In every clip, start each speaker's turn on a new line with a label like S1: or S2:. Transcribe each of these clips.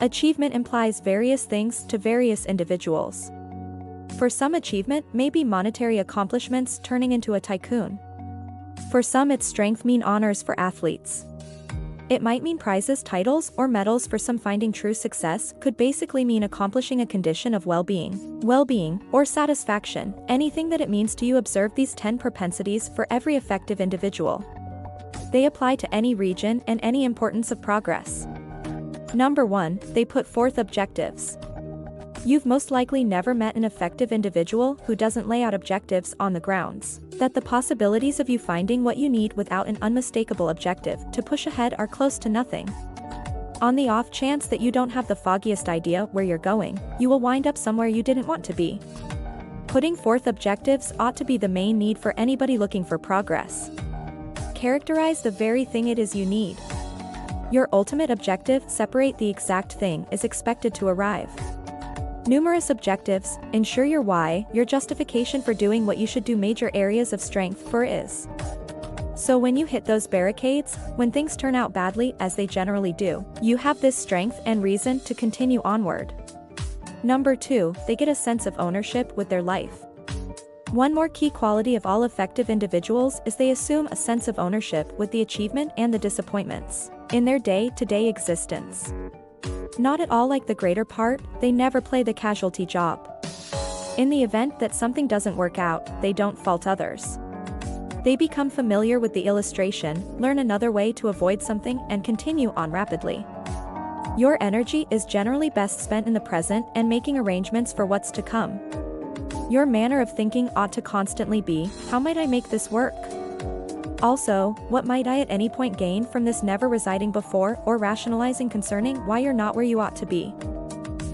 S1: Achievement implies various things to various individuals. For some, achievement may be monetary accomplishments turning into a tycoon. For some, its strength mean honors for athletes. It might mean prizes, titles, or medals. For some, finding true success could basically mean accomplishing a condition of well-being, or satisfaction, anything that it means to you. Observe these 10 propensities for every effective individual. They apply to any region and any importance of progress. Number 1, they put forth objectives. You've most likely never met an effective individual who doesn't lay out objectives on the grounds that the possibilities of you finding what you need without an unmistakable objective to push ahead are close to nothing. On the off chance that you don't have the foggiest idea where you're going, you will wind up somewhere you didn't want to be. Putting forth objectives ought to be the main need for anybody looking for progress. Characterize the very thing it is you need. Your ultimate objective, separate the exact thing, is expected to arrive. Numerous objectives, ensure your why, your justification for doing what you should do, major areas of strength for is. So when you hit those barricades, when things turn out badly, as they generally do, you have this strength and reason to continue onward. Number 2, they get a sense of ownership with their life. One more key quality of all effective individuals is they assume a sense of ownership with the achievement and the disappointments in their day-to-day existence. Not at all like the greater part, they never play the casualty job. In the event that something doesn't work out, they don't fault others. They become familiar with the illustration, learn another way to avoid something, and continue on rapidly. Your energy is generally best spent in the present and making arrangements for what's to come. Your manner of thinking ought to constantly be, how might I make this work? Also, what might I at any point gain from this, never residing before or rationalizing concerning why you're not where you ought to be.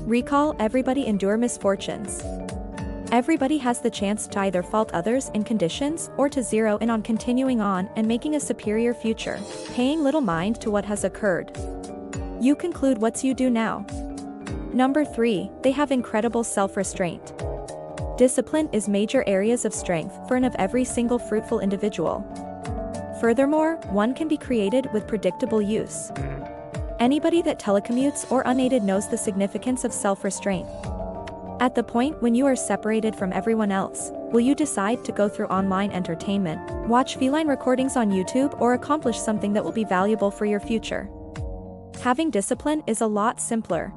S1: Recall, everybody endure misfortunes. Everybody has the chance to either fault others in conditions or to zero in on continuing on and making a superior future, paying little mind to what has occurred. You conclude what's you do now. Number 3, they have incredible self-restraint. Discipline is major areas of strength for and of every single fruitful individual. Furthermore, one can be created with predictable use. Anybody that telecommutes or unaided knows the significance of self-restraint. At the point when you are separated from everyone else, will you decide to go through online entertainment, watch feline recordings on YouTube, or accomplish something that will be valuable for your future? Having discipline is a lot simpler.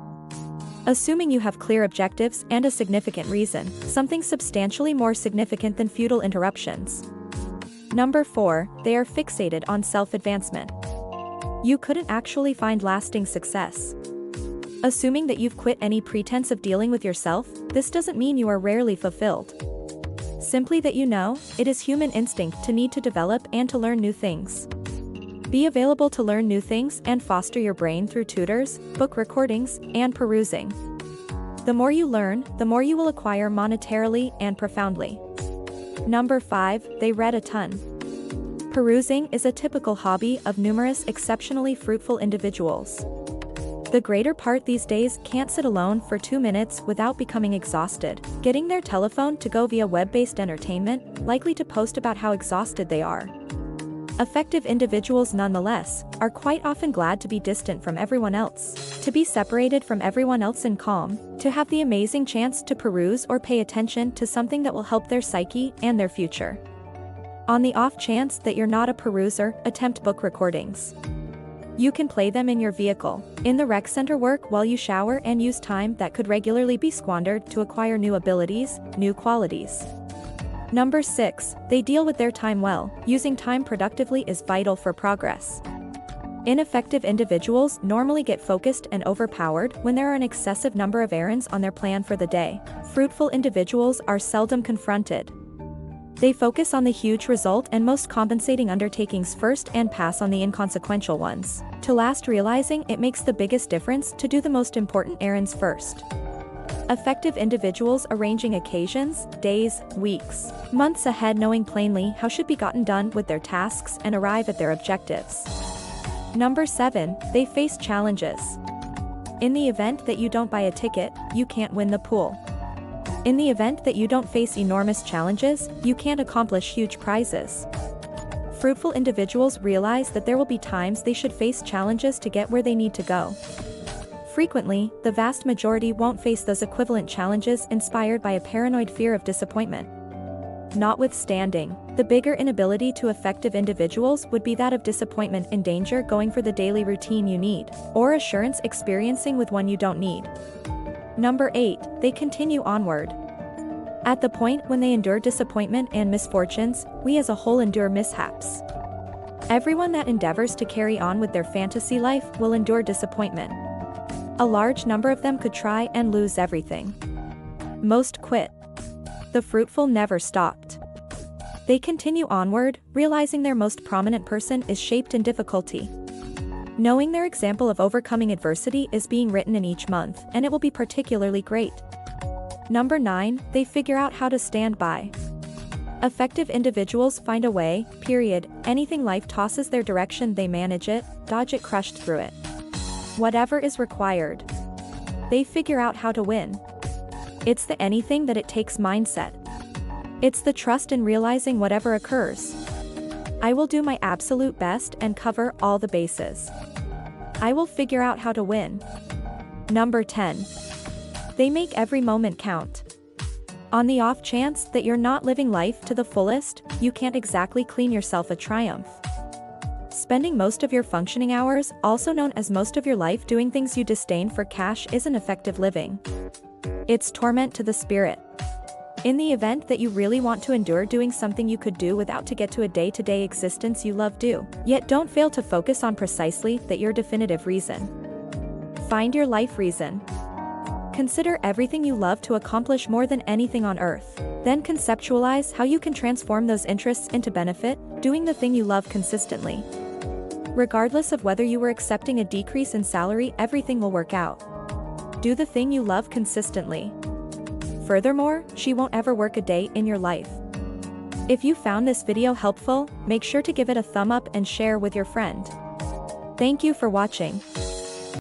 S1: Assuming you have clear objectives and a significant reason, something substantially more significant than futile interruptions. Number 4, they are fixated on self-advancement. You couldn't actually find lasting success. Assuming that you've quit any pretense of dealing with yourself, this doesn't mean you are rarely fulfilled. Simply that you know, it is human instinct to need to develop and to learn new things. Be available to learn new things and foster your brain through tutors, book recordings, and perusing. The more you learn, the more you will acquire monetarily and profoundly. Number 5, they read a ton. Perusing is a typical hobby of numerous exceptionally fruitful individuals. The greater part these days can't sit alone for 2 minutes without becoming exhausted, getting their telephone to go via web-based entertainment, likely to post about how exhausted they are. Effective individuals, nonetheless, are quite often glad to be distant from everyone else, to be separated from everyone else in calm, to have the amazing chance to peruse or pay attention to something that will help their psyche and their future. On the off chance that you're not a peruser, attempt book recordings. You can play them in your vehicle, in the rec center, work while you shower, and use time that could regularly be squandered to acquire new abilities, new qualities. Number 6, they deal with their time well. Using time productively is vital for progress. Ineffective individuals normally get focused and overpowered when there are an excessive number of errands on their plan for the day. Fruitful individuals are seldom confronted. They focus on the huge result and most compensating undertakings first and pass on the inconsequential ones, to last realizing it makes the biggest difference to do the most important errands first. Effective individuals arranging occasions, days, weeks, months ahead, knowing plainly how should be gotten done with their tasks and arrive at their objectives. Number 7, they face challenges. In the event that you don't buy a ticket, you can't win the pool. In the event that you don't face enormous challenges, you can't accomplish huge prizes. Fruitful individuals realize that there will be times they should face challenges to get where they need to go. Frequently, the vast majority won't face those equivalent challenges inspired by a paranoid fear of disappointment. Notwithstanding, the bigger inability to effective individuals would be that of disappointment in danger going for the daily routine you need, or assurance experiencing with one you don't need. Number 8, they continue onward. At the point when they endure disappointment and misfortunes, we as a whole endure mishaps. Everyone that endeavors to carry on with their fantasy life will endure disappointment. A large number of them could try and lose everything. Most quit. The fruitful never stopped. They continue onward, realizing their most prominent person is shaped in difficulty. Knowing their example of overcoming adversity is being written in each month, and it will be particularly great. Number 9, they figure out how to stand by. Effective individuals find a way, period. Anything life tosses their direction, they manage it, dodge it, crushed through it. Whatever is required. They figure out how to win. It's the anything that it takes mindset. It's the trust in realizing whatever occurs. I will do my absolute best and cover all the bases. I will figure out how to win. Number 10. They make every moment count. On the off chance that you're not living life to the fullest, you can't exactly clean yourself a triumph. Spending most of your functioning hours, also known as most of your life, doing things you disdain for cash isn't effective living. It's torment to the spirit. In the event that you really want to endure doing something you could do without to get to a day-to-day existence you love, do. Yet don't fail to focus on precisely that your definitive reason. Find your life reason. Consider everything you love to accomplish more than anything on earth. Then conceptualize how you can transform those interests into benefit, doing the thing you love consistently. Regardless of whether you were accepting a decrease in salary, everything will work out. Do the thing you love consistently. Furthermore, she won't ever work a day in your life. If you found this video helpful, make sure to give it a thumb up and share with your friend. Thank you for watching.